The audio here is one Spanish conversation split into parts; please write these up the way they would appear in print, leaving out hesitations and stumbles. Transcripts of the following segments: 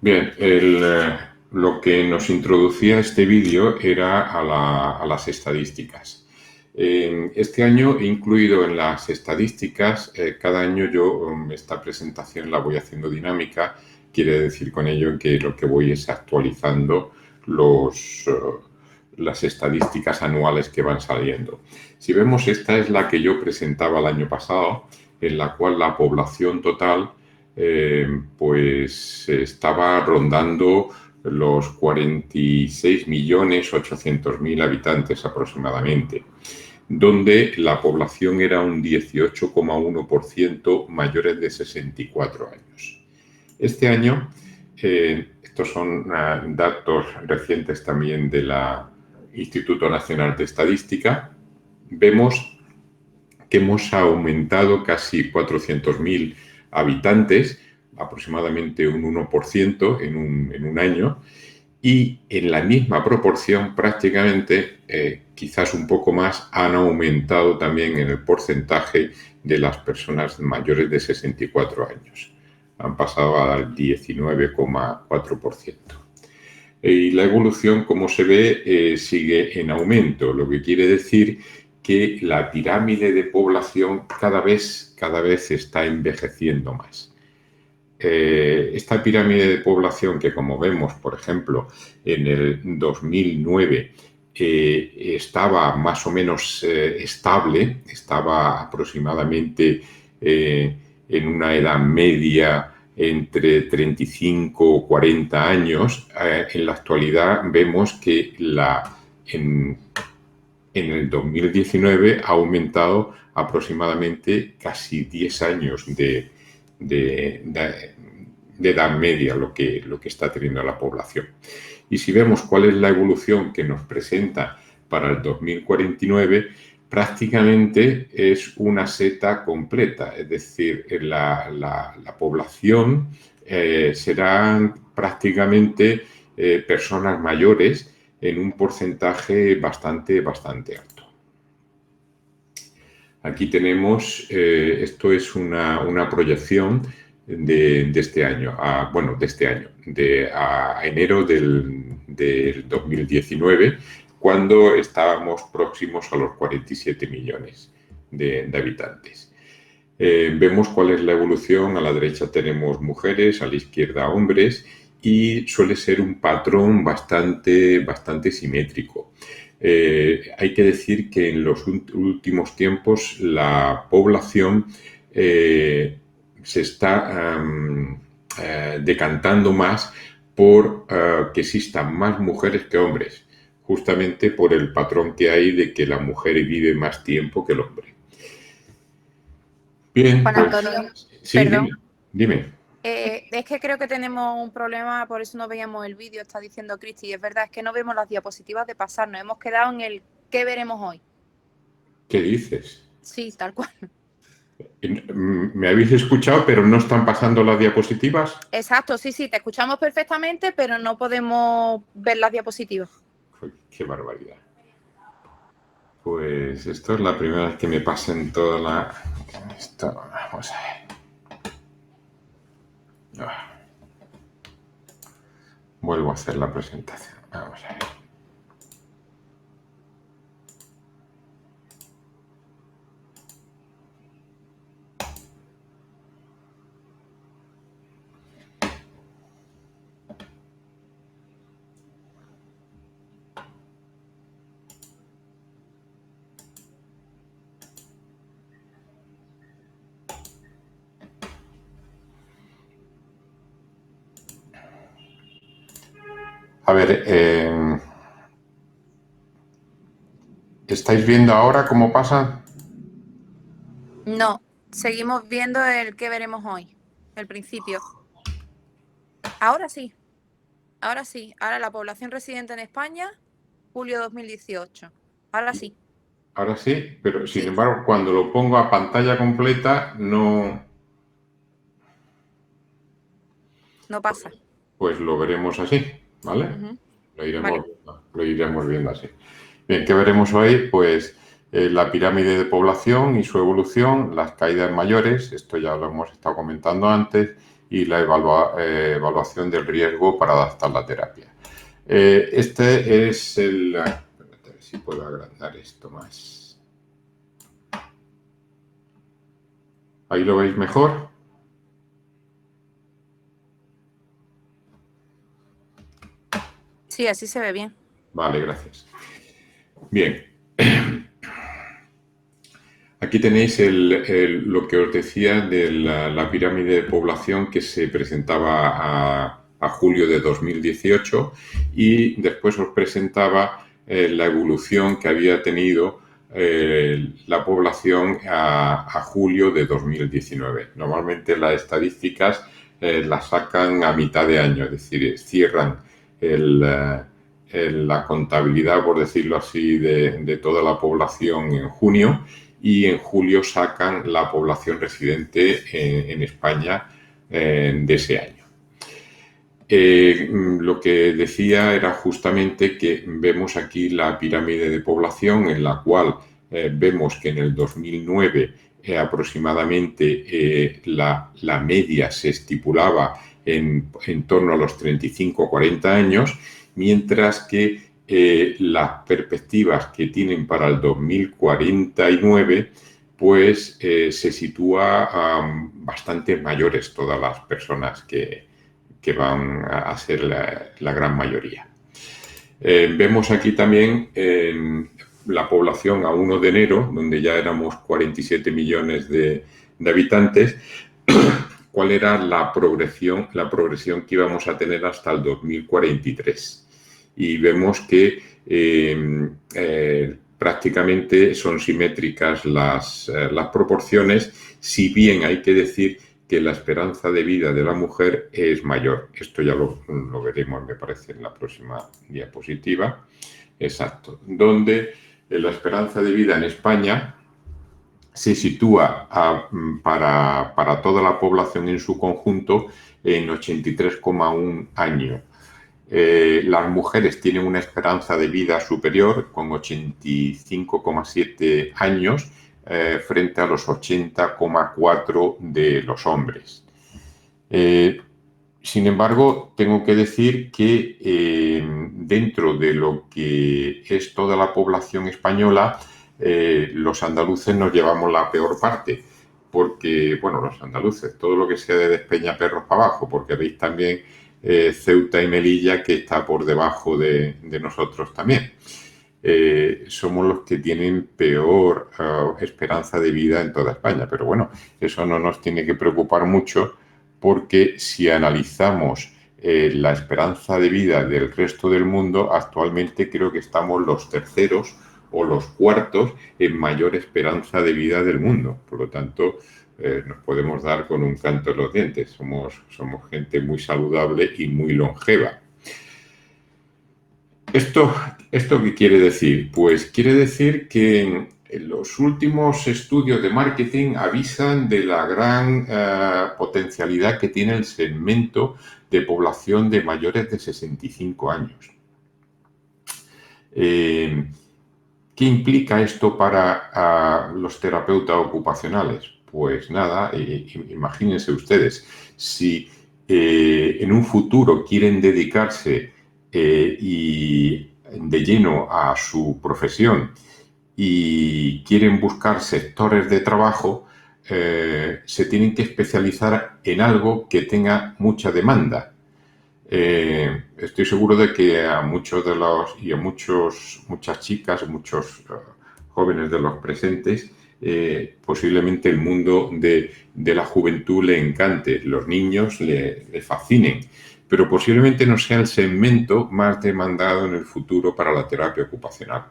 Bien, lo que nos introducía este vídeo era a las estadísticas. Este año he incluido en las estadísticas, cada año yo esta presentación la voy haciendo dinámica, quiere decir con ello que lo que voy es actualizando las estadísticas anuales que van saliendo. Si vemos, esta es la que yo presentaba el año pasado, en la cual la población total pues estaba rondando los 46.800.000 habitantes aproximadamente, donde la población era un 18,1% mayores de 64 años. Este año, estos son datos recientes también del Instituto Nacional de Estadística, vemos que hemos aumentado casi 400.000 habitantes, aproximadamente un 1% en un año, y en la misma proporción prácticamente, quizás un poco más, han aumentado también en el porcentaje de las personas mayores de 64 años. Han pasado al 19,4%. Y la evolución, como se ve, sigue en aumento, lo que quiere decir que la pirámide de población cada vez está envejeciendo más. Esta pirámide de población que, como vemos, por ejemplo, en el 2009 estaba más o menos estable, estaba aproximadamente en una edad media entre 35 o 40 años, en la actualidad vemos que en el 2019 ha aumentado aproximadamente casi 10 años de edad media lo que está teniendo la población. Y si vemos cuál es la evolución que nos presenta para el 2049, prácticamente es una seta completa, es decir, la población serán prácticamente personas mayores en un porcentaje bastante alto. Aquí tenemos, esto es una proyección de este año, a enero del 2019, cuando estábamos próximos a los 47 millones de habitantes. Vemos cuál es la evolución. A la derecha tenemos mujeres, a la izquierda hombres, y suele ser un patrón bastante simétrico. Hay que decir que en los últimos tiempos la población se está decantando más por que existan más mujeres que hombres, justamente por el patrón que hay de que la mujer vive más tiempo que el hombre. Bien, Juan pues, Antonio, sí, perdón. dime. Es que creo que tenemos un problema, por eso no veíamos el vídeo, está diciendo Cristi, y es verdad, es que no vemos las diapositivas de pasar, nos hemos quedado en el ¿qué veremos hoy? ¿Qué dices? Sí, tal cual. ¿Me habéis escuchado, pero no están pasando las diapositivas? Exacto, sí, te escuchamos perfectamente, pero no podemos ver las diapositivas. Qué barbaridad. Pues esto es la primera vez que me pasa en toda la... Esto, vamos a ver. Vuelvo a hacer la presentación. Vamos a ver. A ver, ¿estáis viendo ahora cómo pasa? No, seguimos viendo el ¿qué veremos hoy? El principio. Ahora sí. Ahora la población residente en España, julio 2018. Ahora sí. Ahora sí, pero sin Sí. embargo, cuando lo pongo a pantalla completa, no... No pasa. Pues lo veremos así, ¿vale? Lo iremos viendo así. Bien, ¿qué veremos hoy? Pues la pirámide de población y su evolución, las caídas mayores, esto ya lo hemos estado comentando antes, y la evaluación del riesgo para adaptar la terapia. Este es el... A ver si puedo agrandar esto más. ¿Ahí lo veis mejor? Sí, así se ve bien. Vale, gracias. Bien. Aquí tenéis lo que os decía de la pirámide de población que se presentaba a julio de 2018 y después os presentaba la evolución que había tenido la población a julio de 2019. Normalmente las estadísticas las sacan a mitad de año, es decir, cierran la contabilidad, por decirlo así, de toda la población en junio y en julio sacan la población residente en España de ese año. Lo que decía era justamente que vemos aquí la pirámide de población en la cual vemos que en el 2009 aproximadamente la media se estipulaba en torno a los 35 o 40 años, mientras que las perspectivas que tienen para el 2049 pues se sitúa bastante mayores todas las personas que van a ser la gran mayoría. Vemos aquí también la población a 1 de enero, donde ya éramos 47 millones de habitantes, cuál era la progresión que íbamos a tener hasta el 2043. Y vemos que prácticamente son simétricas las proporciones, si bien hay que decir que la esperanza de vida de la mujer es mayor. Esto ya lo veremos, me parece, en la próxima diapositiva. Exacto. Donde la esperanza de vida en España se sitúa para toda la población en su conjunto en 83,1 años. Las mujeres tienen una esperanza de vida superior con 85,7 años frente a los 80,4 de los hombres. Sin embargo, tengo que decir que dentro de lo que es toda la población española, los andaluces nos llevamos la peor parte, porque, bueno, los andaluces, todo lo que sea de Despeñaperros para abajo, porque veis también Ceuta y Melilla que está por debajo de nosotros también. Somos los que tienen peor esperanza de vida en toda España, pero bueno, eso no nos tiene que preocupar mucho porque si analizamos la esperanza de vida del resto del mundo, actualmente creo que estamos los terceros o los cuartos en mayor esperanza de vida del mundo. Por lo tanto, nos podemos dar con un canto en los dientes. Somos gente muy saludable y muy longeva. ¿Esto qué quiere decir? Pues quiere decir que los últimos estudios de marketing avisan de la gran potencialidad que tiene el segmento de población de mayores de 65 años. ¿Qué implica esto para los terapeutas ocupacionales? Pues nada, imagínense ustedes, si en un futuro quieren dedicarse y de lleno a su profesión y quieren buscar sectores de trabajo, se tienen que especializar en algo que tenga mucha demanda. Estoy seguro de que a muchas chicas, muchos jóvenes de los presentes, posiblemente el mundo de la juventud le encante, los niños le fascinen, pero posiblemente no sea el segmento más demandado en el futuro para la terapia ocupacional.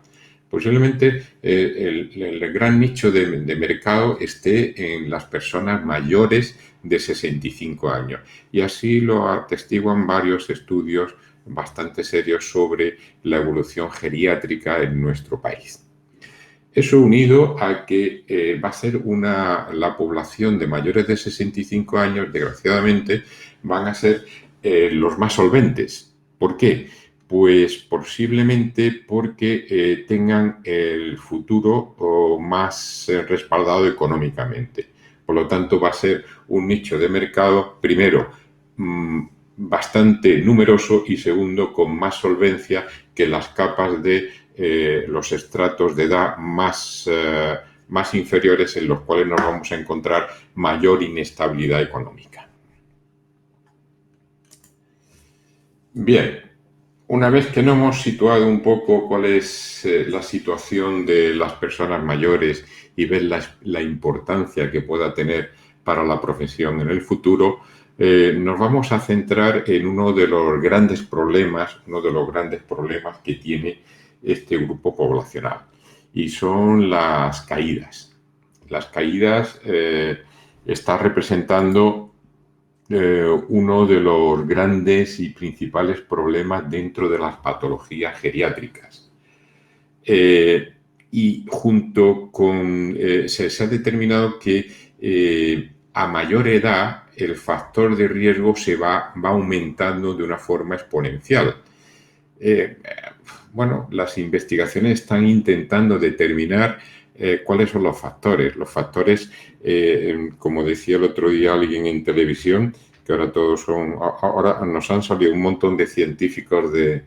Posiblemente el gran nicho de mercado esté en las personas mayores de 65 años. Y así lo atestiguan varios estudios bastante serios sobre la evolución geriátrica en nuestro país. Eso unido a que va a ser la población de mayores de 65 años, desgraciadamente, van a ser los más solventes. ¿Por qué? Pues posiblemente porque tengan el futuro más respaldado económicamente. Por lo tanto, va a ser un nicho de mercado, primero, bastante numeroso y segundo, con más solvencia que las capas de los estratos de edad más inferiores, en los cuales nos vamos a encontrar mayor inestabilidad económica. Bien, una vez que nos hemos situado un poco cuál es la situación de las personas mayores y ver la importancia que pueda tener para la profesión en el futuro, nos vamos a centrar en uno de los grandes problemas que tiene este grupo poblacional, y son las caídas. Las caídas está representando uno de los grandes y principales problemas dentro de las patologías geriátricas. Y junto con... se ha determinado que a mayor edad el factor de riesgo se va aumentando de una forma exponencial. Bueno, las investigaciones están intentando determinar cuáles son los factores. Los factores, como decía el otro día alguien en televisión, que ahora nos han salido un montón de científicos de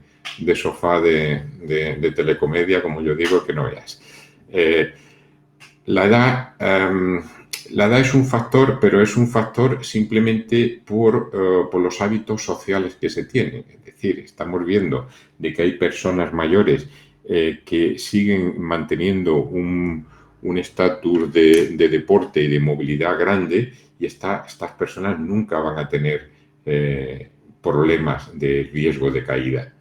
sofá de Telecomedia, como yo digo, que no veas. La edad es un factor, pero es un factor simplemente por los hábitos sociales que se tienen. Es decir, estamos viendo de que hay personas mayores que siguen manteniendo un estatus de deporte y de movilidad grande, y estas personas nunca van a tener problemas de riesgo de caída.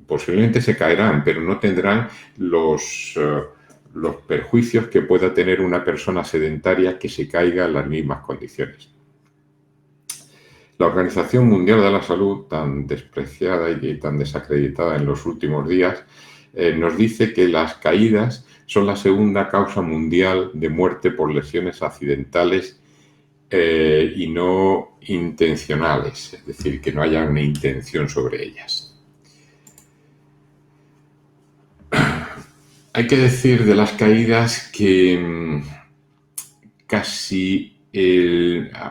Posiblemente se caerán, pero no tendrán los perjuicios que pueda tener una persona sedentaria que se caiga en las mismas condiciones. La Organización Mundial de la Salud, tan despreciada y tan desacreditada en los últimos días, nos dice que las caídas son la segunda causa mundial de muerte por lesiones accidentales y no intencionales, es decir, que no haya una intención sobre ellas. Hay que decir de las caídas que casi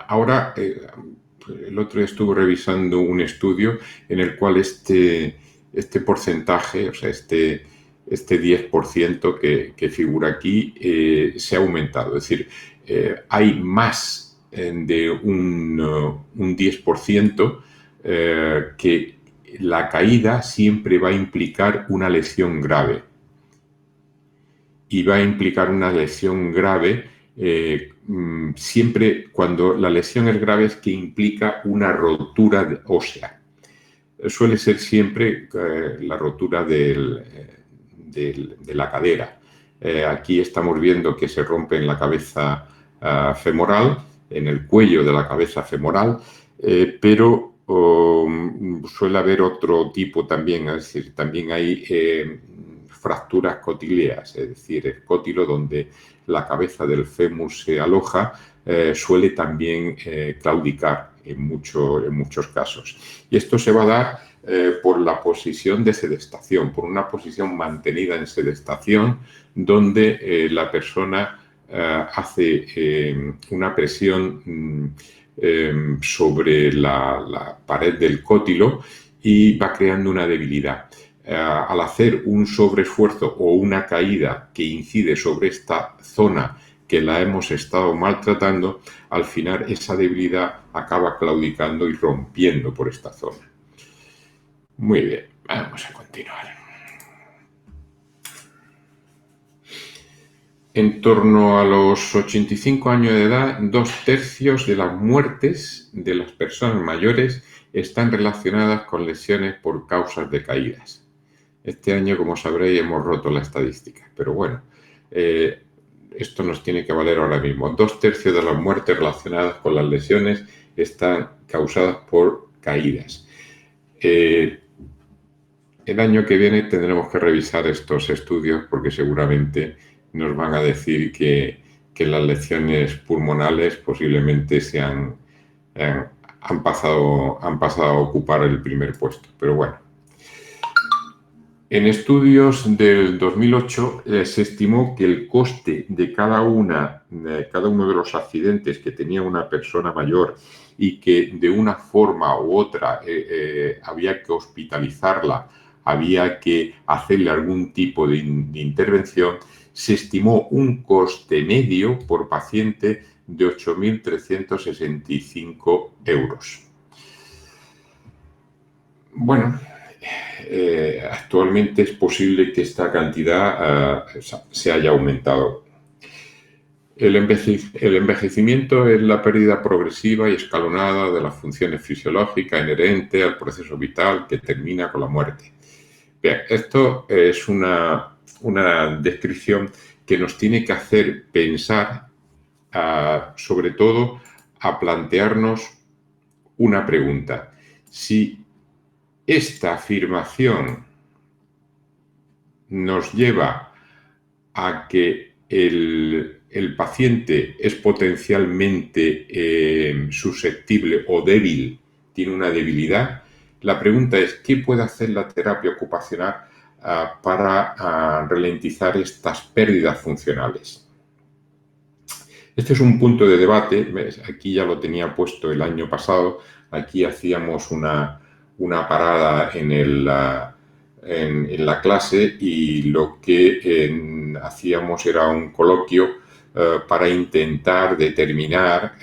ahora, el otro día estuve revisando un estudio en el cual este porcentaje, o sea, este 10% que figura aquí, se ha aumentado. Es decir, hay más de un 10% que la caída siempre va a implicar una lesión grave. Y va a implicar una lesión grave siempre cuando la lesión es grave, es que implica una rotura ósea. Suele ser siempre la rotura de la cadera. Aquí estamos viendo que se rompe en la cabeza femoral, en el cuello de la cabeza femoral, pero suele haber otro tipo también, es decir, también hay fracturas cotileas, es decir, el cótilo donde la cabeza del fémur se aloja, suele también claudicar en muchos casos. Y esto se va a dar por la posición de sedestación, por una posición mantenida en sedestación, donde la persona hace una presión sobre la pared del cótilo y va creando una debilidad. Al hacer un sobreesfuerzo o una caída que incide sobre esta zona que la hemos estado maltratando, al final esa debilidad acaba claudicando y rompiendo por esta zona. Muy bien, vamos a continuar. En torno a los 85 años de edad, 2/3 de las muertes de las personas mayores están relacionadas con lesiones por causas de caídas. Este año, como sabréis, hemos roto la estadística, pero bueno, esto nos tiene que valer ahora mismo. 2/3 de las muertes relacionadas con las lesiones están causadas por caídas. El año que viene tendremos que revisar estos estudios porque seguramente nos van a decir que las lesiones pulmonales posiblemente han pasado a ocupar el primer puesto, pero bueno. En estudios del 2008 se estimó que el coste de cada uno de los accidentes que tenía una persona mayor y que de una forma u otra había que hospitalizarla, había que hacerle algún tipo de intervención, se estimó un coste medio por paciente de 8.365 euros. Bueno, actualmente es posible que esta cantidad se haya aumentado. El envejecimiento es la pérdida progresiva y escalonada de las funciones fisiológicas inherente al proceso vital que termina con la muerte. Bien, esto es una descripción que nos tiene que hacer pensar, sobre todo, a plantearnos una pregunta. Si esta afirmación nos lleva a que el paciente es potencialmente susceptible o débil, tiene una debilidad, la pregunta es, ¿qué puede hacer la terapia ocupacional para ralentizar estas pérdidas funcionales? Este es un punto de debate. Aquí ya lo tenía puesto el año pasado. Aquí hacíamos una parada en la clase y lo que hacíamos era un coloquio para intentar determinar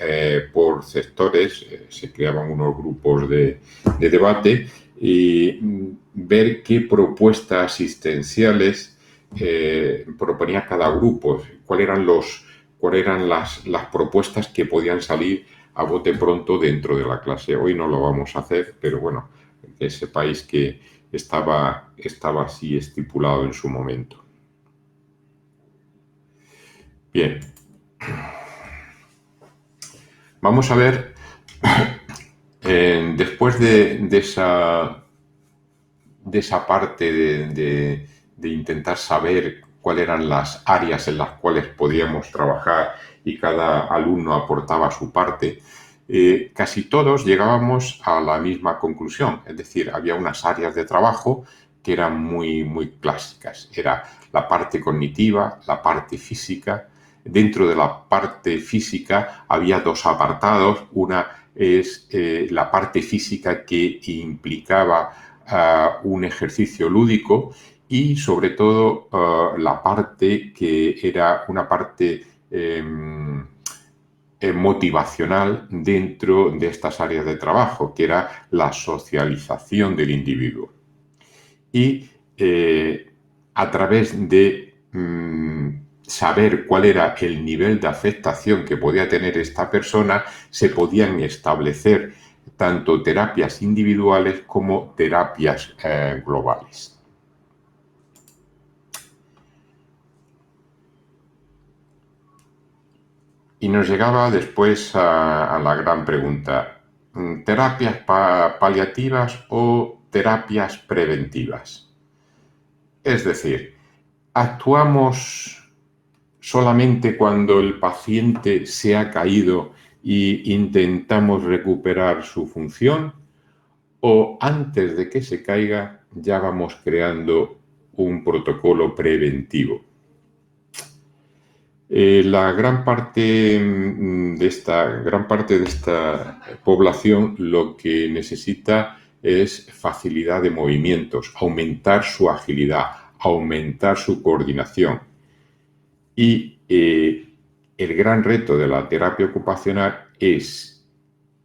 por sectores, se creaban unos grupos de debate y ver qué propuestas asistenciales proponía cada grupo, cuáles eran las propuestas que podían salir a bote pronto dentro de la clase. Hoy no lo vamos a hacer, pero bueno, que sepáis que estaba así estipulado en su momento. Bien. Vamos a ver, después de esa parte de intentar saber cuáles eran las áreas en las cuales podíamos trabajar y cada alumno aportaba su parte, casi todos llegábamos a la misma conclusión. Es decir, había unas áreas de trabajo que eran muy clásicas. Era la parte cognitiva, la parte física. Dentro de la parte física había dos apartados. Una es la parte física que implicaba un ejercicio lúdico y sobre todo la parte que era una parte motivacional dentro de estas áreas de trabajo, que era la socialización del individuo. Y a través de saber cuál era el nivel de afectación que podía tener esta persona, se podían establecer tanto terapias individuales como terapias globales. Y nos llegaba después a la gran pregunta, ¿terapias paliativas o terapias preventivas? Es decir, ¿actuamos solamente cuando el paciente se ha caído e intentamos recuperar su función? ¿O antes de que se caiga ya vamos creando un protocolo preventivo? La gran parte de esta población lo que necesita es facilidad de movimientos, aumentar su agilidad, aumentar su coordinación. Y el gran reto de la terapia ocupacional es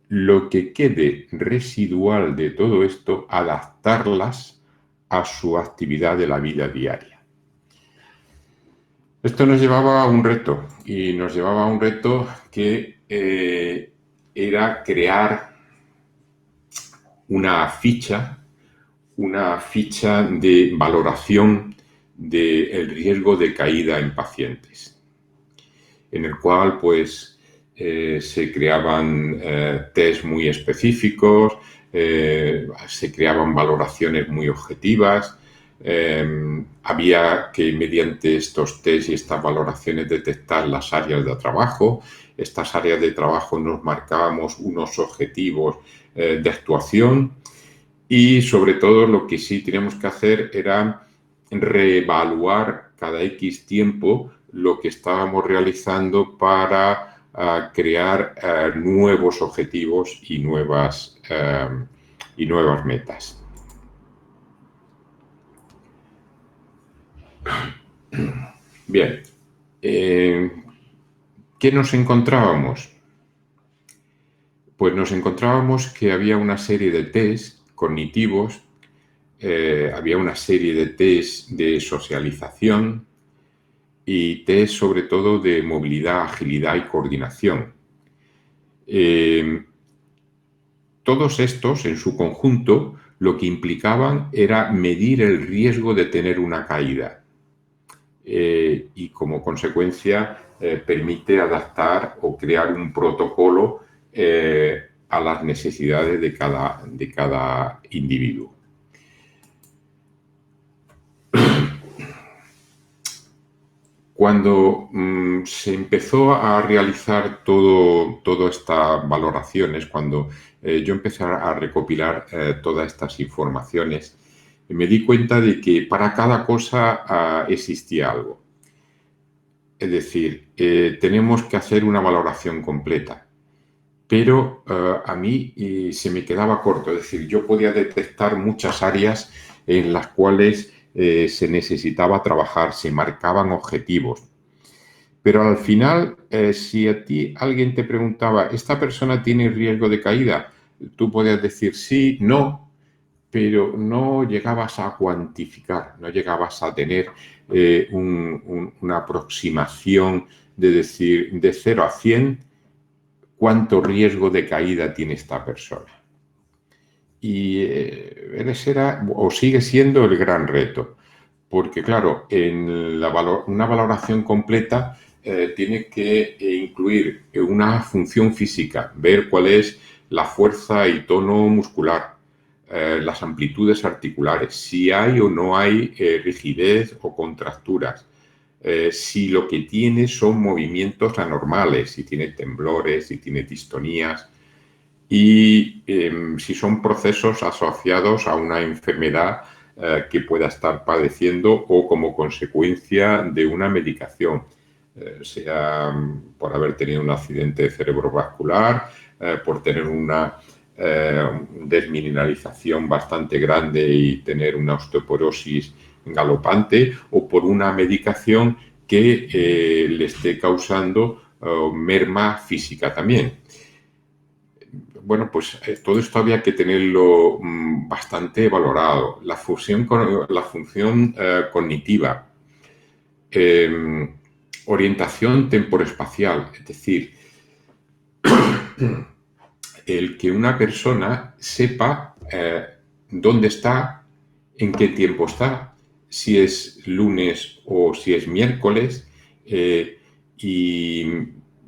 lo que quede residual de todo esto, adaptarlas a su actividad de la vida diaria. Esto nos llevaba a un reto, y nos llevaba a un reto que era crear una ficha de valoración del riesgo de caída en pacientes, en el cual pues se creaban test muy específicos, se creaban valoraciones muy objetivas. Había que mediante estos test y estas valoraciones detectar las áreas de trabajo. Estas áreas de trabajo nos marcábamos unos objetivos de actuación y sobre todo lo que sí teníamos que hacer era reevaluar cada X tiempo lo que estábamos realizando para crear nuevos objetivos y nuevas metas. Bien, ¿qué nos encontrábamos? Pues nos encontrábamos que había una serie de test cognitivos, había una serie de test de socialización y test sobre todo de movilidad, agilidad y coordinación. Todos estos, en su conjunto, lo que implicaban era medir el riesgo de tener una caída. Y como consecuencia permite adaptar o crear un protocolo a las necesidades de cada individuo. Cuando se empezó a realizar todas estas valoraciones, cuando yo empecé a recopilar todas estas informaciones, me di cuenta de que para cada cosa existía algo. Es decir, tenemos que hacer una valoración completa. Pero a mí se me quedaba corto. Es decir, yo podía detectar muchas áreas en las cuales se necesitaba trabajar, se marcaban objetivos. Pero al final, si a ti alguien te preguntaba, ¿esta persona tiene riesgo de caída? Tú podías decir sí, no, pero no llegabas a cuantificar, no llegabas a tener una aproximación de decir de 0 a 100 cuánto riesgo de caída tiene esta persona. Y ese era o sigue siendo el gran reto, porque claro, en una valoración completa tiene que incluir una función física, ver cuál es la fuerza y tono muscular, las amplitudes articulares, si hay o no hay rigidez o contracturas, si lo que tiene son movimientos anormales, si tiene temblores, si tiene distonías y si son procesos asociados a una enfermedad que pueda estar padeciendo o como consecuencia de una medicación, sea por haber tenido un accidente cerebrovascular, por tener una desmineralización bastante grande y tener una osteoporosis galopante o por una medicación que le esté causando merma física también. Bueno, pues todo esto había que tenerlo bastante valorado. La función cognitiva, orientación temporoespacial, es decir, el que una persona sepa dónde está, en qué tiempo está, si es lunes o si es miércoles, y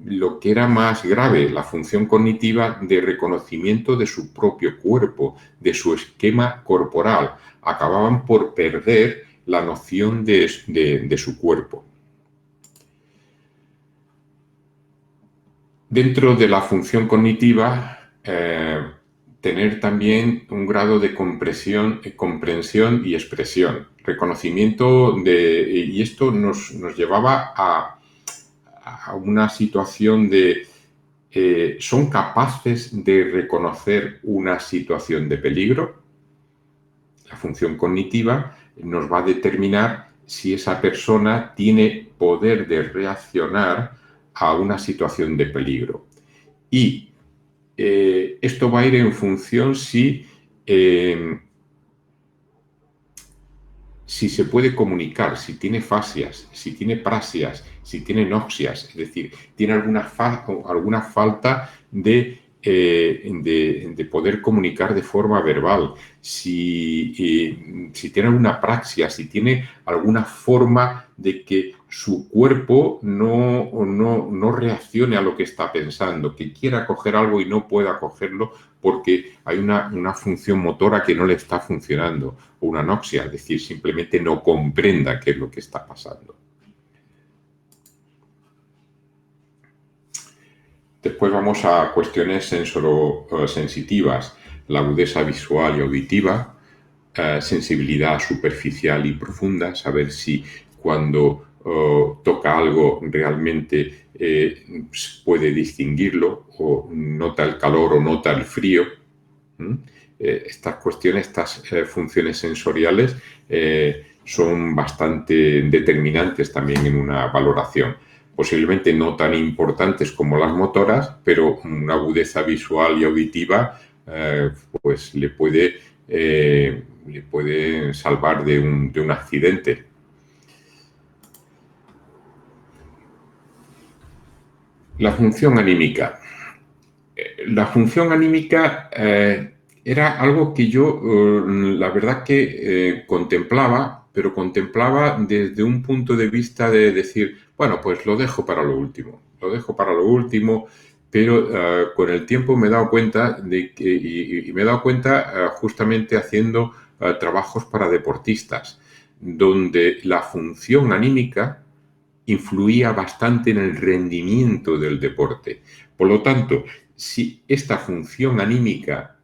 lo que era más grave, la función cognitiva de reconocimiento de su propio cuerpo, de su esquema corporal. Acababan por perder la noción de su cuerpo. Dentro de la función cognitiva, tener también un grado de comprensión y expresión, reconocimiento y esto nos llevaba a una situación de ¿son capaces de reconocer una situación de peligro? La función cognitiva nos va a determinar si esa persona tiene poder de reaccionar a una situación de peligro. Y esto va a ir en función si se puede comunicar, si tiene fasias, si tiene prasias, si tiene noxias, es decir, tiene alguna falta de poder comunicar de forma verbal, si tiene alguna praxia, si tiene alguna forma de que su cuerpo no reaccione a lo que está pensando, que quiera coger algo y no pueda cogerlo porque hay una función motora que no le está funcionando, o una anoxia, es decir, simplemente no comprenda qué es lo que está pasando. Después vamos a cuestiones sensorosensitivas, la agudeza visual y auditiva, sensibilidad superficial y profunda, saber si cuando toca algo realmente puede distinguirlo, o nota el calor o nota el frío. Estas cuestiones, estas funciones sensoriales son bastante determinantes también en una valoración. Posiblemente no tan importantes como las motoras, pero una agudeza visual y auditiva pues le puede salvar de un accidente. La función anímica. La función anímica era algo que yo, la verdad que contemplaba, pero contemplaba desde un punto de vista de decir, bueno, pues lo dejo para lo último, pero con el tiempo me he dado cuenta de que, y me he dado cuenta justamente haciendo trabajos para deportistas, donde la función anímica influía bastante en el rendimiento del deporte. Por lo tanto, si esta función anímica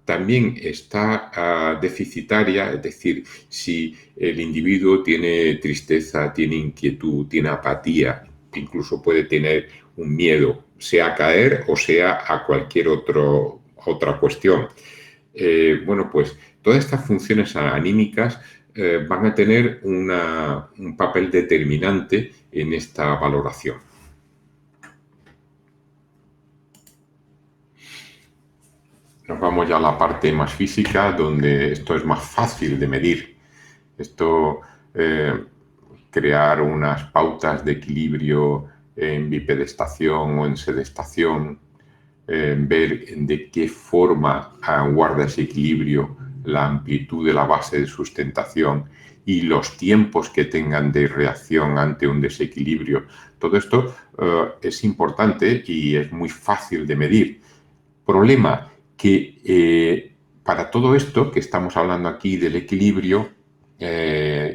también está deficitaria, es decir, si el individuo tiene tristeza, tiene inquietud, tiene apatía, incluso puede tener un miedo, sea a caer o sea a cualquier otra cuestión. Bueno, pues todas estas funciones anímicas van a tener un papel determinante en esta valoración. Nos vamos ya a la parte más física, donde esto es más fácil de medir. Esto, crear unas pautas de equilibrio en bipedestación o en sedestación, ver de qué forma guarda ese equilibrio, la amplitud de la base de sustentación y los tiempos que tengan de reacción ante un desequilibrio. Todo esto es importante y es muy fácil de medir. Problema que para todo esto que estamos hablando aquí del equilibrio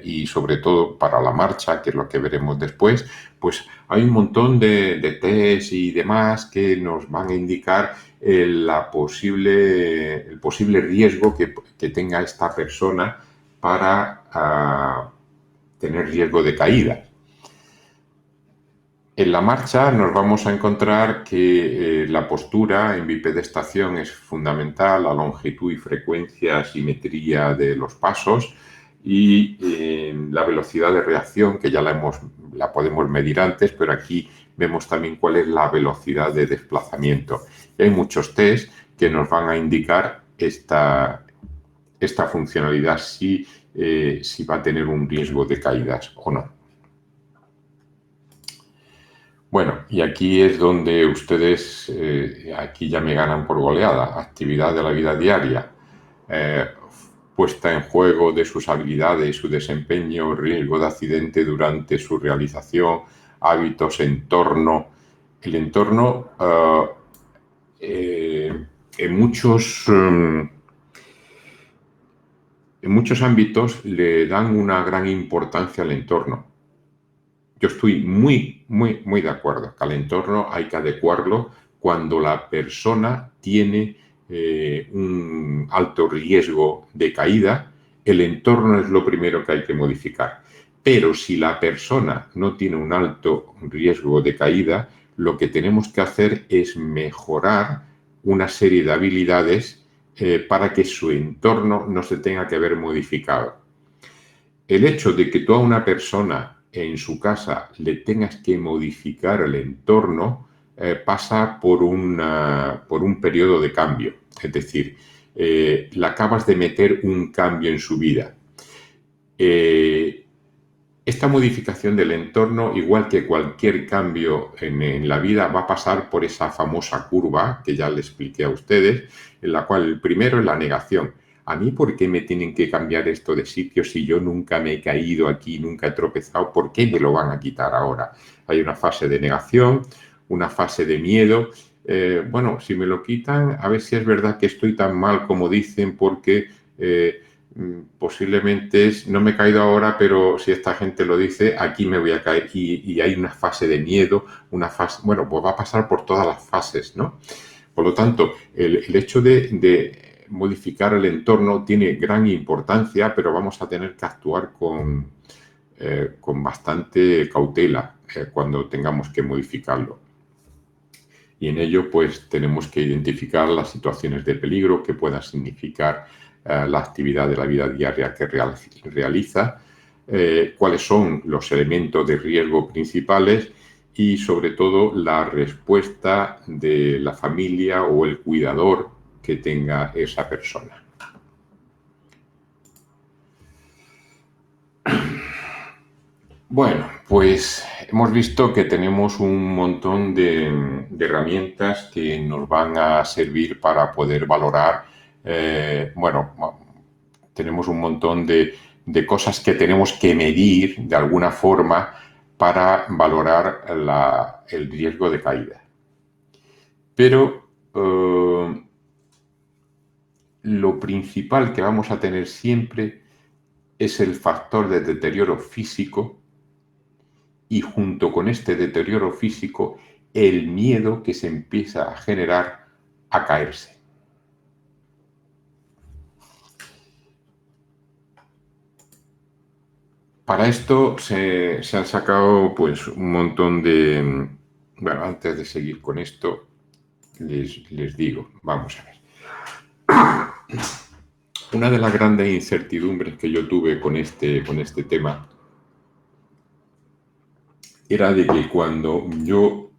y sobre todo para la marcha, que es lo que veremos después, pues hay un montón de test y demás que nos van a indicar el posible riesgo que tenga esta persona para tener riesgo de caída. En la marcha nos vamos a encontrar que la postura en bipedestación es fundamental, la longitud y frecuencia, simetría de los pasos y la velocidad de reacción, que ya la podemos medir antes, pero aquí vemos también cuál es la velocidad de desplazamiento. Y hay muchos test que nos van a indicar esta funcionalidad, si va a tener un riesgo de caídas o no. Bueno, y aquí es donde ustedes, aquí ya me ganan por goleada. Actividad de la vida diaria, puesta en juego de sus habilidades, su desempeño, riesgo de accidente durante su realización, hábitos, entorno. El entorno, en muchos ámbitos le dan una gran importancia al entorno. Yo estoy muy de acuerdo que al entorno hay que adecuarlo cuando la persona tiene un alto riesgo de caída. El entorno es lo primero que hay que modificar. Pero si la persona no tiene un alto riesgo de caída, lo que tenemos que hacer es mejorar una serie de habilidades para que su entorno no se tenga que ver modificado. El hecho de que tú a una persona en su casa le tengas que modificar el entorno pasa por un periodo de cambio. Es decir, le acabas de meter un cambio en su vida. Esta modificación del entorno, igual que cualquier cambio en la vida, va a pasar por esa famosa curva que ya le expliqué a ustedes, en la cual el primero es la negación. ¿A mí por qué me tienen que cambiar esto de sitio si yo nunca me he caído aquí, nunca he tropezado? ¿Por qué me lo van a quitar ahora? Hay una fase de negación, una fase de miedo. Bueno, si me lo quitan, a ver si es verdad que estoy tan mal como dicen, porque posiblemente no me he caído ahora, pero si esta gente lo dice, aquí me voy a caer. Y hay una fase de miedo, una fase, bueno, pues va a pasar por todas las fases, ¿no? Por lo tanto, el hecho de modificar el entorno tiene gran importancia, pero vamos a tener que actuar con bastante cautela cuando tengamos que modificarlo. Y en ello, pues, tenemos que identificar las situaciones de peligro que pueda significar la actividad de la vida diaria que realiza, cuáles son los elementos de riesgo principales y, sobre todo, la respuesta de la familia o el cuidador que tenga esa persona. Bueno, pues hemos visto que tenemos un montón de herramientas que nos van a servir para poder valorar, tenemos un montón de cosas que tenemos que medir de alguna forma para valorar el riesgo de caída. Pero lo principal que vamos a tener siempre es el factor de deterioro físico y junto con este deterioro físico el miedo que se empieza a generar a caerse. Para esto se han sacado pues un montón de... Bueno, antes de seguir con esto, les digo, vamos a ver. Una de las grandes incertidumbres que yo tuve con este tema era de que cuando yo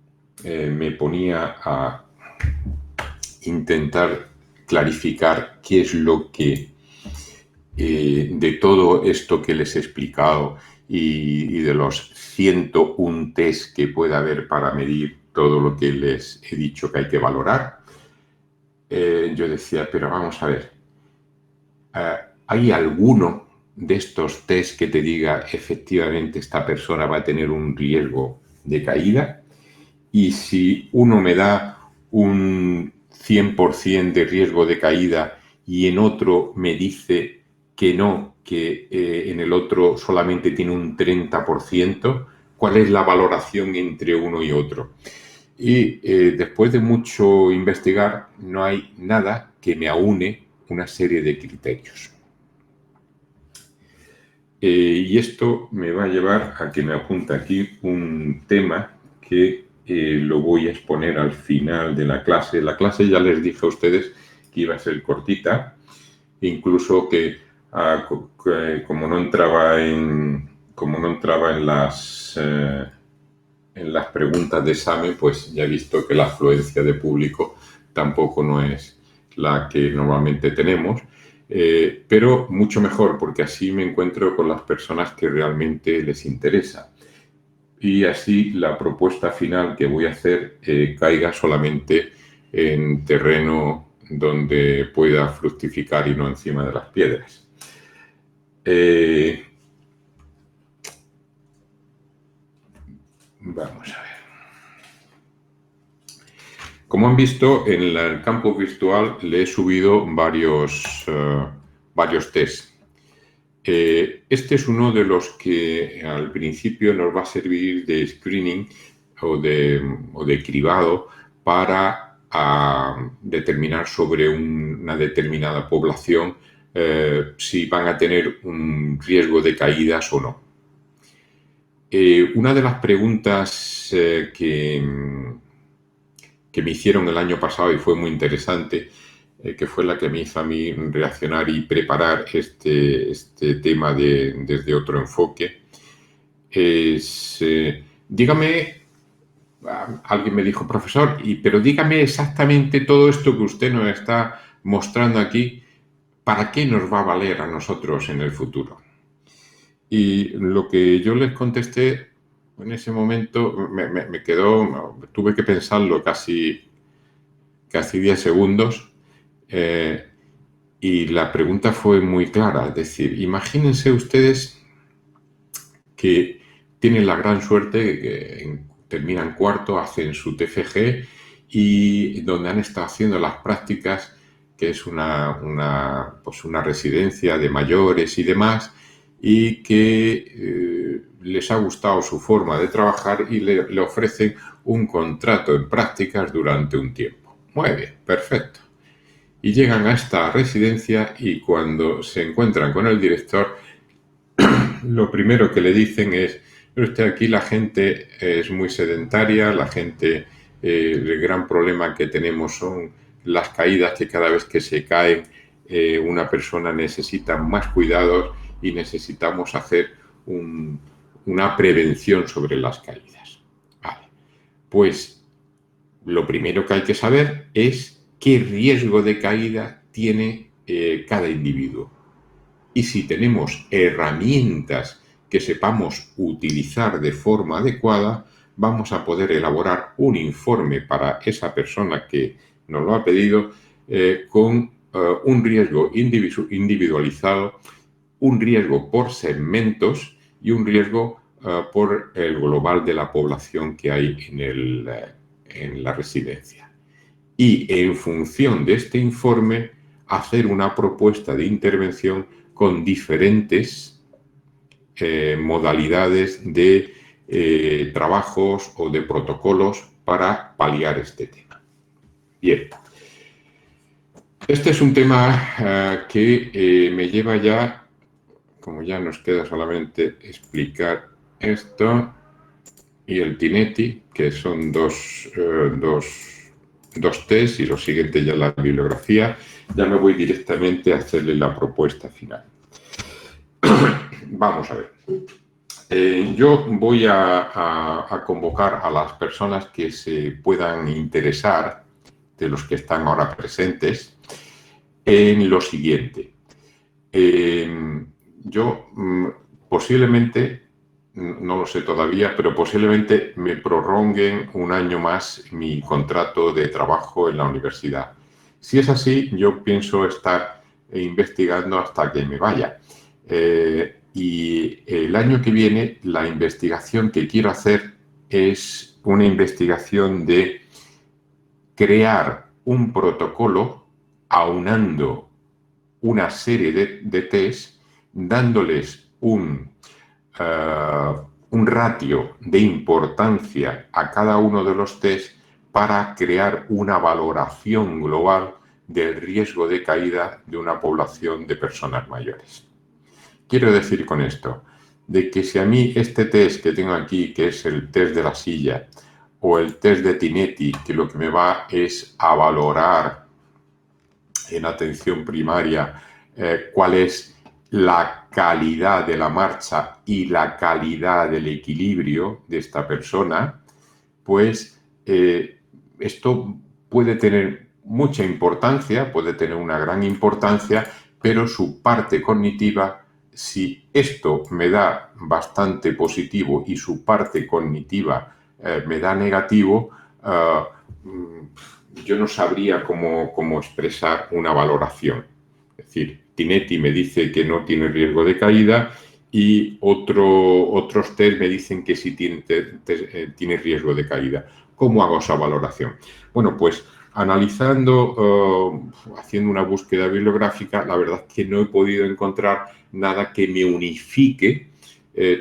me ponía a intentar clarificar qué es lo que de todo esto que les he explicado y de los 101 test que puede haber para medir todo lo que les he dicho que hay que valorar, yo decía, pero vamos a ver, ¿hay alguno de estos test que te diga efectivamente esta persona va a tener un riesgo de caída? Y si uno me da un 100% de riesgo de caída y en otro me dice que no, que en el otro solamente tiene un 30%, ¿cuál es la valoración entre uno y otro? Y después de mucho investigar, no hay nada que me aúne una serie de criterios. Y esto me va a llevar a que me apunte aquí un tema que lo voy a exponer al final de la clase. La clase ya les dije a ustedes que iba a ser cortita, incluso que como no entraba en las preguntas de examen, pues ya he visto que la afluencia de público tampoco no es la que normalmente tenemos, pero mucho mejor porque así me encuentro con las personas que realmente les interesa. Y así la propuesta final que voy a hacer caiga solamente en terreno donde pueda fructificar y no encima de las piedras. Vamos a ver. Como han visto, en el campus virtual le he subido varios tests. Este es uno de los que al principio nos va a servir de screening o de cribado para determinar sobre una determinada población si van a tener un riesgo de caídas o no. Una de las preguntas que me hicieron el año pasado y fue muy interesante, que fue la que me hizo a mí reaccionar y preparar este tema desde otro enfoque, es, dígame, alguien me dijo, profesor, pero dígame exactamente todo esto que usted nos está mostrando aquí, ¿para qué nos va a valer a nosotros en el futuro? Y lo que yo les contesté en ese momento me quedó, tuve que pensarlo casi 10 segundos. Y la pregunta fue muy clara, es decir, imagínense ustedes que tienen la gran suerte de que terminan cuarto, hacen su TFG y donde han estado haciendo las prácticas, que es una residencia de mayores y demás, y que les ha gustado su forma de trabajar y le ofrecen un contrato en prácticas durante un tiempo. Muy bien, perfecto. y llegan a esta residencia y cuando se encuentran con el director, lo primero que le dicen es: pero usted, aquí la gente es muy sedentaria, la gente, el gran problema que tenemos son las caídas, que cada vez que se cae una persona necesita más cuidados y necesitamos hacer una prevención sobre las caídas. Vale, pues lo primero que hay que saber es qué riesgo de caída tiene cada individuo. Y si tenemos herramientas que sepamos utilizar de forma adecuada, vamos a poder elaborar un informe para esa persona que nos lo ha pedido con un riesgo individualizado, un riesgo por segmentos y un riesgo por el global de la población que hay en la residencia. Y en función de este informe, hacer una propuesta de intervención con diferentes modalidades de trabajos o de protocolos para paliar este tema. Bien, este es un tema que me lleva ya, como ya nos queda solamente explicar esto y el Tinetti, que son dos test, y lo siguiente ya la bibliografía. Ya me voy directamente a hacerle la propuesta final. Vamos a ver. Yo voy a convocar a las personas que se puedan interesar, de los que están ahora presentes, en lo siguiente. Yo posiblemente, no lo sé todavía, pero posiblemente me prorroguen un año más mi contrato de trabajo en la universidad. Si es así, yo pienso estar investigando hasta que me vaya. Y el año que viene, la investigación que quiero hacer es una investigación de crear un protocolo aunando una serie de test, dándoles un ratio de importancia a cada uno de los test para crear una valoración global del riesgo de caída de una población de personas mayores. Quiero decir con esto, de que si a mí este test que tengo aquí, que es el test de la silla, o el test de Tinetti, que lo que me va es a valorar en atención primaria cuál es la calidad de la marcha y la calidad del equilibrio de esta persona, pues esto puede tener mucha importancia, puede tener una gran importancia, pero su parte cognitiva, si esto me da bastante positivo y su parte cognitiva me da negativo, yo no sabría cómo expresar una valoración. Es decir, Tinetti me dice que no tiene riesgo de caída y otros test me dicen que sí tiene riesgo de caída. ¿Cómo hago esa valoración? Bueno, pues analizando, haciendo una búsqueda bibliográfica, la verdad es que no he podido encontrar nada que me unifique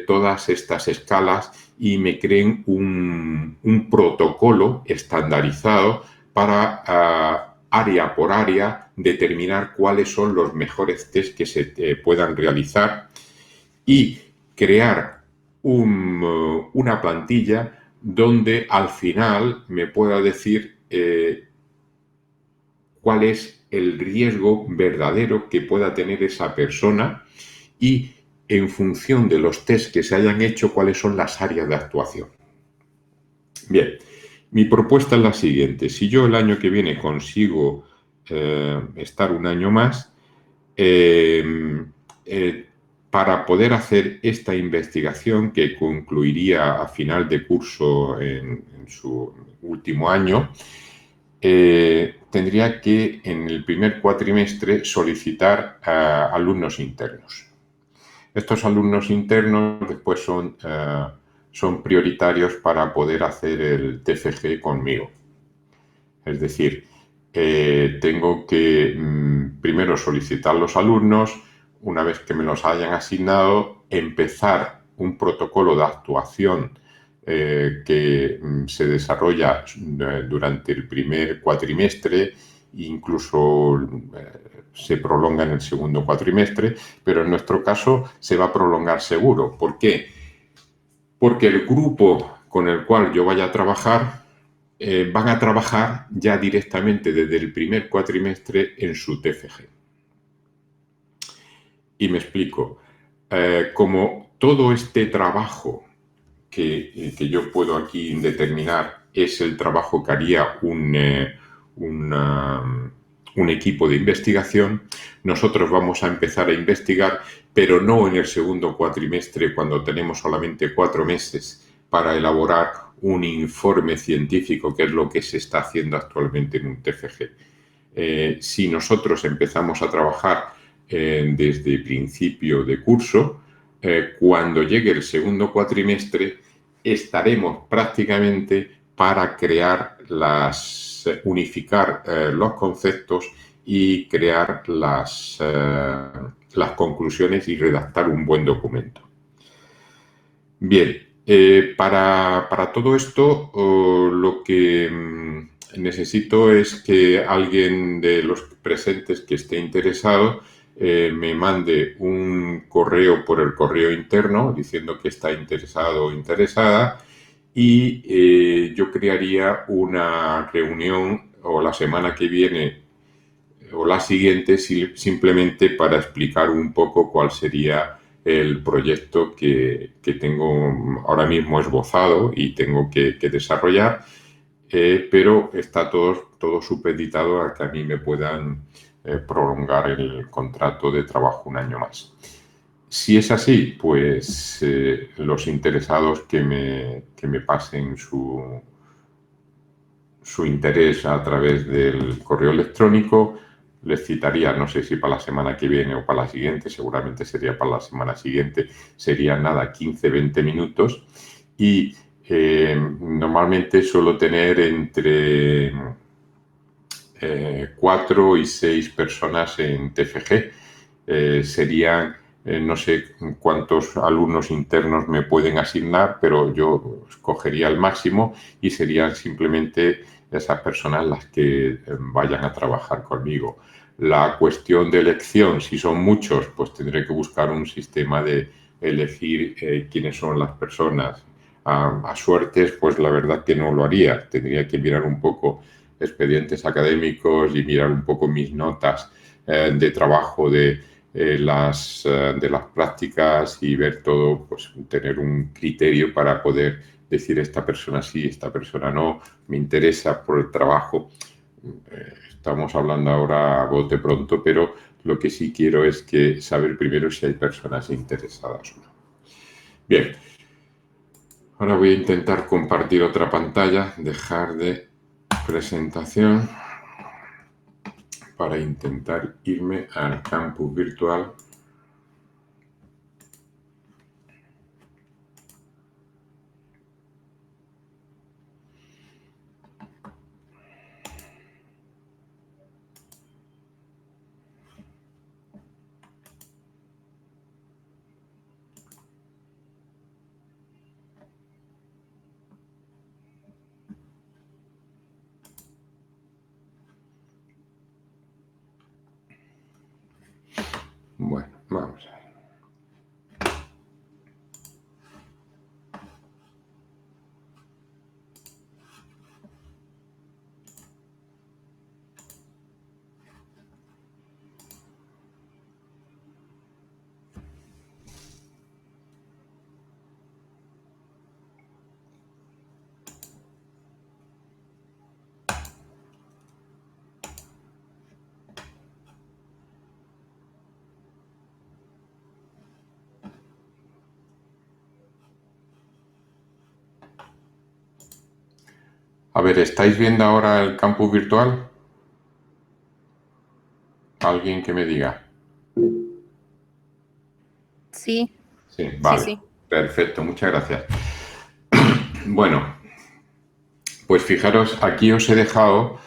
todas estas escalas y me creen un protocolo estandarizado para área por área determinar cuáles son los mejores test que se puedan realizar y crear una plantilla donde al final me pueda decir cuál es el riesgo verdadero que pueda tener esa persona y en función de los test que se hayan hecho, cuáles son las áreas de actuación. Bien, mi propuesta es la siguiente. Si yo el año que viene consigo estar un año más, para poder hacer esta investigación que concluiría a final de curso en su último año, tendría que en el primer cuatrimestre solicitar a alumnos internos. Estos alumnos internos después son prioritarios para poder hacer el TFG conmigo. Es decir, tengo que primero solicitar los alumnos, una vez que me los hayan asignado, empezar un protocolo de actuación que se desarrolla durante el primer cuatrimestre incluso se prolonga en el segundo cuatrimestre, pero en nuestro caso se va a prolongar seguro. ¿Por qué? Porque el grupo con el cual yo vaya a trabajar van a trabajar ya directamente desde el primer cuatrimestre en su TFG. Y me explico. Como todo este trabajo que yo puedo aquí determinar es el trabajo que haría un equipo de investigación, nosotros vamos a empezar a investigar, pero no en el segundo cuatrimestre, cuando tenemos solamente 4 meses para elaborar un informe científico, que es lo que se está haciendo actualmente en un TFG. Si nosotros empezamos a trabajar desde principio de curso, cuando llegue el segundo cuatrimestre estaremos prácticamente para crear unificar los conceptos y crear las conclusiones y redactar un buen documento. Bien, para todo esto lo que necesito es que alguien de los presentes que esté interesado me mande un correo por el correo interno diciendo que está interesado o interesada y yo crearía una reunión o la semana que viene o la siguiente simplemente para explicar un poco cuál sería el proyecto que tengo ahora mismo esbozado y tengo que desarrollar, pero está todo supeditado a que a mí me puedan prolongar el contrato de trabajo un año más. Si es así, pues los interesados que me pasen su interés a través del correo electrónico, les citaría, no sé si para la semana que viene o para la siguiente, seguramente sería para la semana siguiente, serían nada, 15-20 minutos y normalmente suelo tener entre 4 y 6 personas en TFG. Serían, no sé cuántos alumnos internos me pueden asignar, pero yo escogería el máximo y serían simplemente esas personas las que vayan a trabajar conmigo. La cuestión de elección, si son muchos, pues tendré que buscar un sistema de elegir quiénes son las personas. A suertes, pues la verdad que no lo haría. Tendría que mirar un poco expedientes académicos y mirar un poco mis notas de trabajo de las prácticas y ver todo, pues tener un criterio para poder decir esta persona sí, esta persona no, me interesa por el trabajo. Estamos hablando ahora a bote pronto, pero lo que sí quiero es que saber primero si hay personas interesadas o no. Bien, ahora voy a intentar compartir otra pantalla, dejar de presentación para intentar irme al campus virtual. Bueno, vamos a ver. A ver, ¿estáis viendo ahora el campus virtual? ¿Alguien que me diga? Sí, Sí, vale. sí. Perfecto, muchas gracias. Bueno, pues fijaros, aquí os he dejado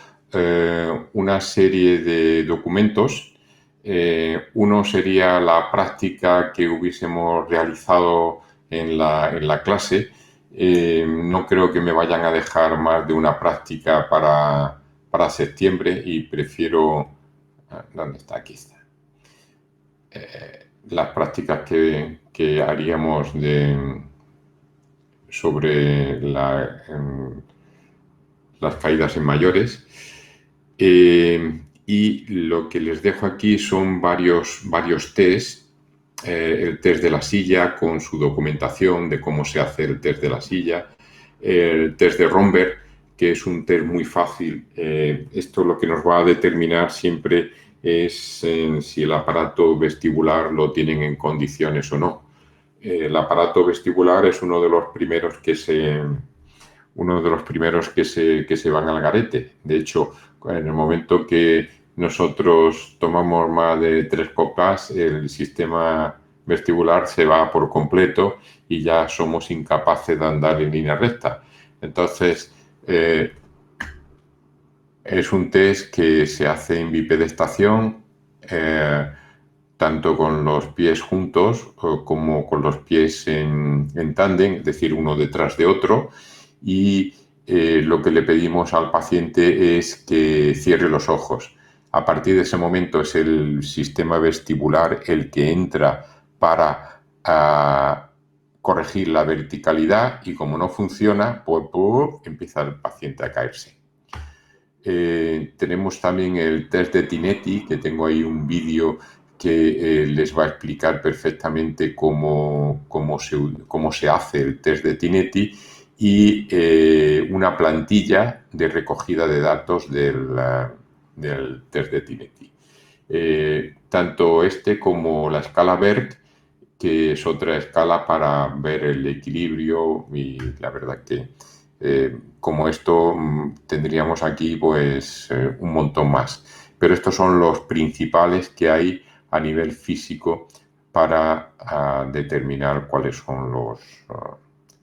una serie de documentos. Uno sería la práctica que hubiésemos realizado en la clase. No creo que me vayan a dejar más de una práctica para septiembre y prefiero... ¿Dónde está? Aquí está. Las prácticas que haríamos sobre las caídas en mayores. Y lo que les dejo aquí son varios test. El test de la silla con su documentación de cómo se hace el test de la silla. El test de Romberg, que es un test muy fácil. Esto lo que nos va a determinar siempre es si el aparato vestibular lo tienen en condiciones o no. El aparato vestibular es uno de los primeros que se van al garete. De hecho, en el momento que nosotros tomamos más de 3 copas, el sistema vestibular se va por completo y ya somos incapaces de andar en línea recta. Entonces, es un test que se hace en bipedestación, tanto con los pies juntos como con los pies en tándem, es decir, uno detrás de otro. Y lo que le pedimos al paciente es que cierre los ojos. A partir de ese momento es el sistema vestibular el que entra para corregir la verticalidad y como no funciona, pues empieza el paciente a caerse. Tenemos también el test de Tinetti, que tengo ahí un vídeo que les va a explicar perfectamente cómo se hace el test de Tinetti y una plantilla de recogida de datos del test de Tinetti. Tanto este como la escala BERT, que es otra escala para ver el equilibrio y la verdad que como esto tendríamos aquí pues un montón más. Pero estos son los principales que hay a nivel físico para determinar cuáles son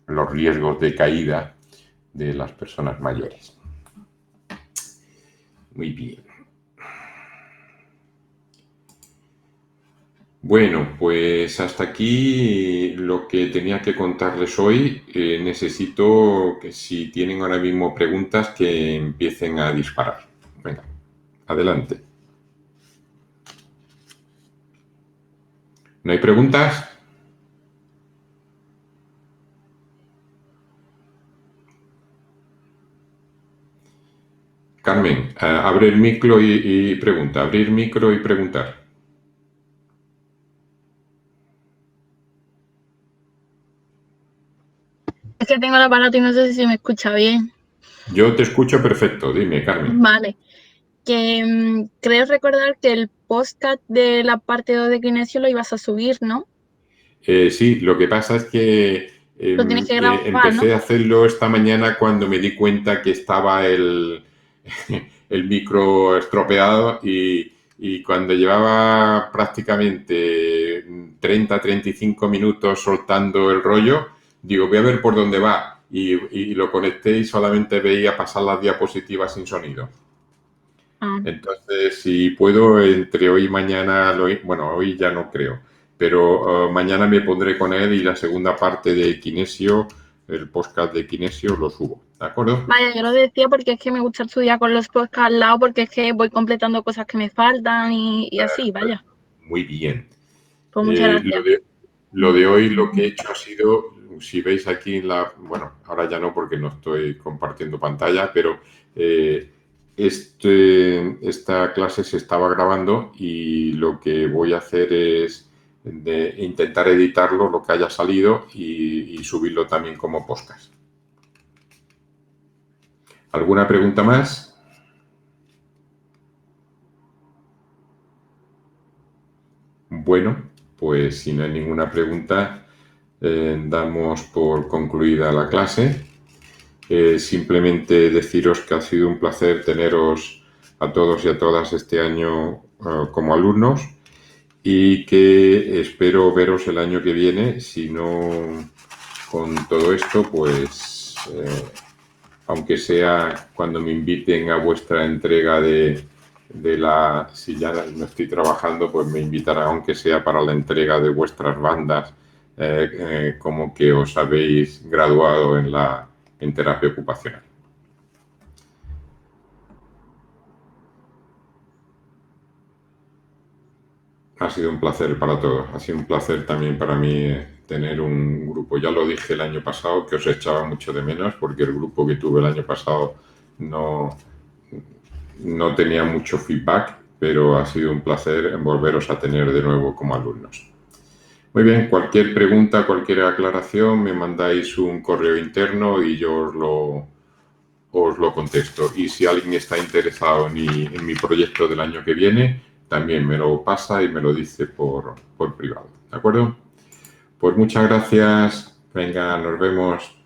los riesgos de caída de las personas mayores. Muy bien. Bueno, pues hasta aquí lo que tenía que contarles hoy. Necesito que si tienen ahora mismo preguntas que empiecen a disparar. Venga, adelante. ¿No hay preguntas? Carmen, abre el micro y pregunta. Abrir micro y preguntar. Es que tengo el aparato y no sé si se me escucha bien. Yo te escucho perfecto. Dime, Carmen. Vale. Que creo recordar que el podcast de la parte 2 de Kinesio lo ibas a subir, ¿no? Sí, lo que pasa es que Lo tienes que grabar, empecé ¿no? a hacerlo esta mañana cuando me di cuenta que estaba el micro estropeado y cuando llevaba prácticamente 30-35 minutos soltando el rollo, digo, voy a ver por dónde va. Y lo conecté y solamente veía pasar las diapositivas sin sonido. Entonces, si puedo, entre hoy y mañana, bueno, hoy ya no creo, pero mañana me pondré con él y la segunda parte de Kinesio, el podcast de Kinesio, lo subo, ¿de acuerdo? Vaya, yo lo decía porque es que me gusta estudiar con los podcasts al lado porque es que voy completando cosas que me faltan y así, vaya. Muy bien. Pues muchas gracias. Lo de hoy lo que he hecho ha sido, si veis aquí bueno, ahora ya no porque no estoy compartiendo pantalla, pero esta clase se estaba grabando y lo que voy a hacer es intentar editarlo, lo que haya salido y subirlo también como podcast. ¿Alguna pregunta más? Bueno, pues si no hay ninguna pregunta, damos por concluida la clase. Simplemente deciros que ha sido un placer teneros a todos y a todas este año como alumnos y que espero veros el año que viene. Si no, con todo esto, pues aunque sea cuando me inviten a vuestra entrega si ya no estoy trabajando, pues me invitarán, aunque sea para la entrega de vuestras bandas, como que os habéis graduado en terapia ocupacional. Ha sido un placer para todos. Ha sido un placer también para mí tener un grupo. Ya lo dije el año pasado, que os echaba mucho de menos, porque el grupo que tuve el año pasado no tenía mucho feedback, pero ha sido un placer volveros a tener de nuevo como alumnos. Muy bien, cualquier pregunta, cualquier aclaración, me mandáis un correo interno y yo os lo contesto. Y si alguien está interesado en mi proyecto del año que viene, también me lo pasa y me lo dice por privado. ¿De acuerdo? Pues muchas gracias. Venga, nos vemos.